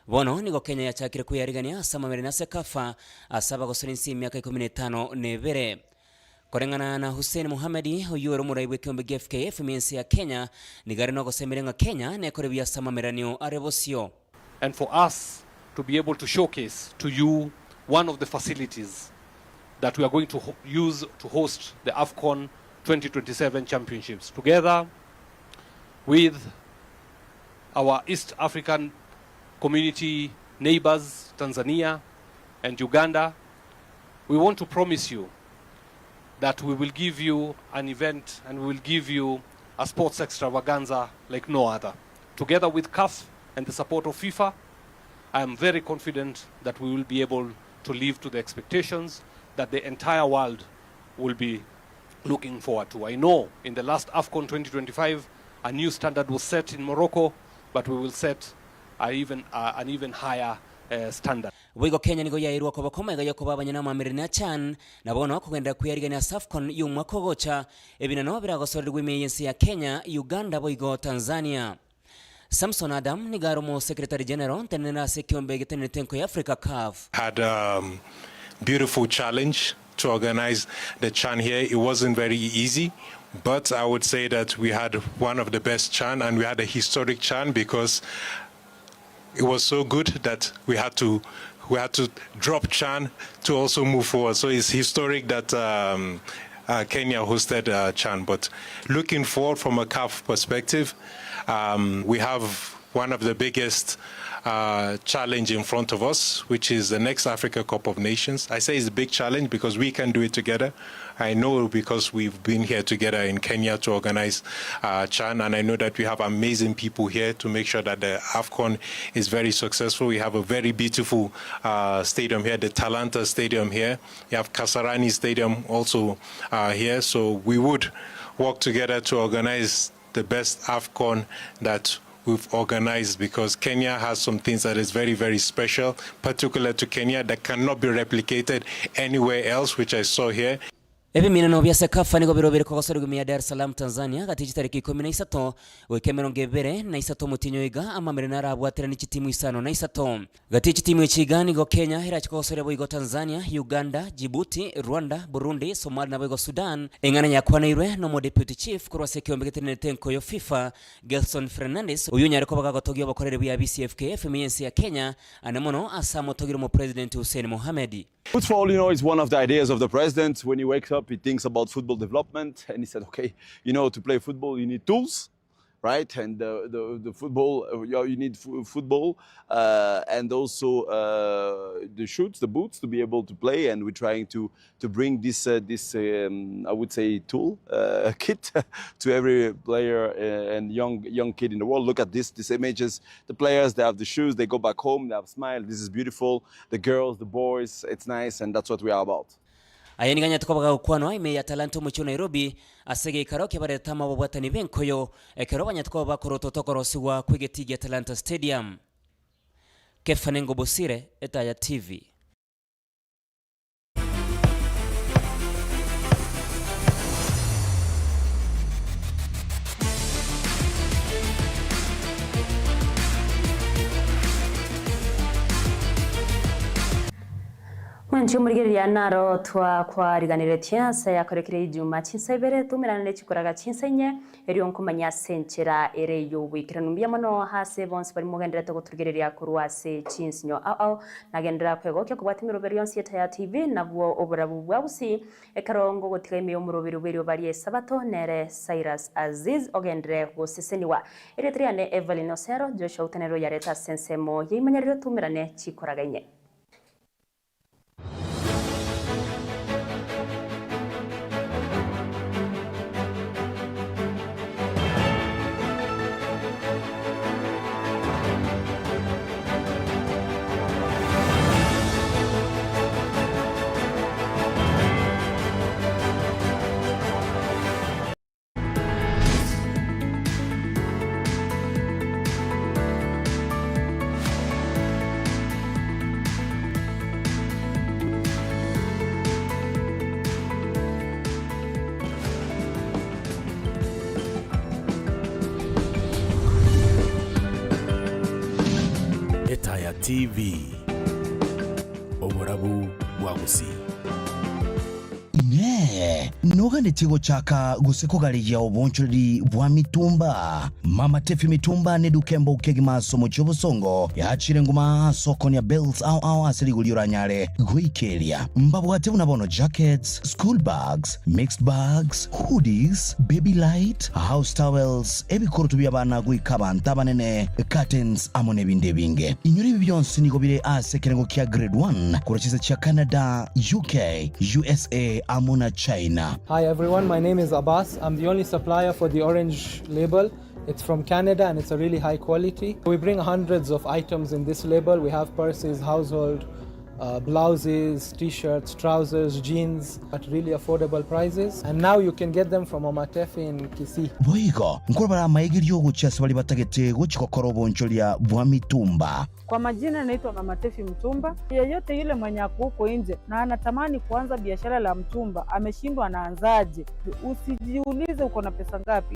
bono nigo Kenya yachakire kuyarigania asamamere na sekafa asaba gosorinsi miaka 15 nebere korengana na Hussein Mohamed oyuro muraibwe kombe FKF mensi ya Kenya nigari no gosemerenga Kenya ne korebia samameranio arebosio. And for us to be able to showcase to you one of the facilities that we are going to use to host the AFCON 2027 championships together with our East African community neighbors, Tanzania and Uganda. We want to promise you that we will give you an event and we will give you a sports extravaganza like no other. Together with CAF and the support of FIFA, I am very confident that we will be able to live to the expectations that the entire world will be looking forward to. I know in the last AFCON 2025, a new standard was set in Morocco, but we will set an even higher standard. Wigo Kenya nigo yairwa kwa bakoma ga yakoba abanyana mamirina chan na bono kugenda kuyarigana AFCON y'umwaka gocha ebinano biragosorerwa imeyensi ya Kenya, Uganda boigo Tanzania. Samson Adam Nigaromo Secretary General tenena sekiombe getene tenko ya Africa CAF had a beautiful challenge to organize the CHAN here. It wasn't very easy, but I would say that we had one of the best CHAN, and we had a historic CHAN because it was so good that we had to drop CHAN to also move forward. So it's historic that Kenya hosted CHAN. But looking forward from a CAF perspective, we have one of the biggest challenge in front of us, which is the next Africa Cup of Nations. I say it's a big challenge because we can do it together. I know because we've been here together in Kenya to organize CHAN, and I know that we have amazing people here to make sure that the AFCON is very successful. We have a very beautiful stadium here, the Talanta Stadium here. You have Kasarani Stadium also here. So we would work together to organize the best AFCON that we've organized, because Kenya has some things that is very, very special, particular to Kenya, that cannot be replicated anywhere else, which I saw here. Ebiminano bya Sekafa nigo birobere ko gasore gumya Dar es Salaam Tanzania gati tariki 13 wekemero ngebere na 3 mutinyo iga amamere narabwatira ni kitimu isano na 3 gati kitimu ichigani go Kenya hera chikosore boigo Tanzania, Uganda, Djibouti, Rwanda, Burundi, Somalia na boigo Sudan engana yakwanirwe no mo deputy chief kurwase kiombegetene tenko yo FIFA Gelson Fernandes uyu nyareko bagagotogyo bakorere bya BCFKF miyensi ya Kenya anamono asamo togiro mo president Hussein Mohamed. Football, you know, is one of the ideas of the president. When he wakes up, he thinks about football development, and he said, okay, you know, to play football, you need tools, right? And the football, you need football, and also the shoes, the boots to be able to play. And we're trying to bring this I would say tool kit to every player and young kid in the world. Look at these images. The players, they have the shoes, they go back home, they have a smile. This is beautiful. The girls, the boys, it's nice, and that's what we are about. Ayeni ganya tukobaga kwano ime ya talento mucho Nairobi asege karoke bare tama bobwatani benkoyo ekero banya tukoba koroto tokorosiwa kwigetiga Talanta Stadium. Kefanengo Bosire Etaya TV. Mwanchi umurigeri ya naro twa kwa riganire tiansa Ayakorekire Ijumaa Chinsa Ibere tumirana chikoraga Chinsa nye eriyo nkumanya senchera ere yo wikiranumbya mano hase bonse bari mugendera to gutugerera kurwase Chinsinyo ao nagendera kwegokye kubwatimiro beri yonsi ya TV nabwo oburabu bwabusi ekarongo gotikeme yo murobero beri bari sabato nere Cyrus Aziz ogendere goseseniwa ere triane Everlyne Osero Joshua utenero yareta sensemo yimanyariro tumirane chikoraga nye. Etaya TV Oburabu Bwagusi Noga netigo chaka guseko galiya obonchori bwa mitumba mama tefi mitumba ne dukembo kegima somo chobosongo yachire nguma sokoni ya belts au asiri guliura nyare guikelia mbabu ate unabono jackets, school bags, mixed bags, hoodies, baby light, house towels ebikoro tubya bana guikaba ntabanene curtains amone binde binge inyuri byonse nigo bire asekerengo kya grade 1 kurachisa cha Canada, UK, USA amona China. Hi everyone, my name is Abbas. I'm the only supplier for the orange label. It's from Canada and it's a really high quality. We bring hundreds of items in this label. We have purses, household, blouses, t-shirts, trousers, jeans at really affordable prices. And now you can get them from Omatefi in Kisii. Boigo, nkorobara maigiryo guchasa bali batagete guchikokoro boncholia bwa mitumba. Kwa majina naitwa Mama Tefi Mtumba. Yeyote yule mwenye huko nje na anatamani kuanza biashara la mtumba, ameshindwa anaanzaje? Usijiulize uko na pesa ngapi.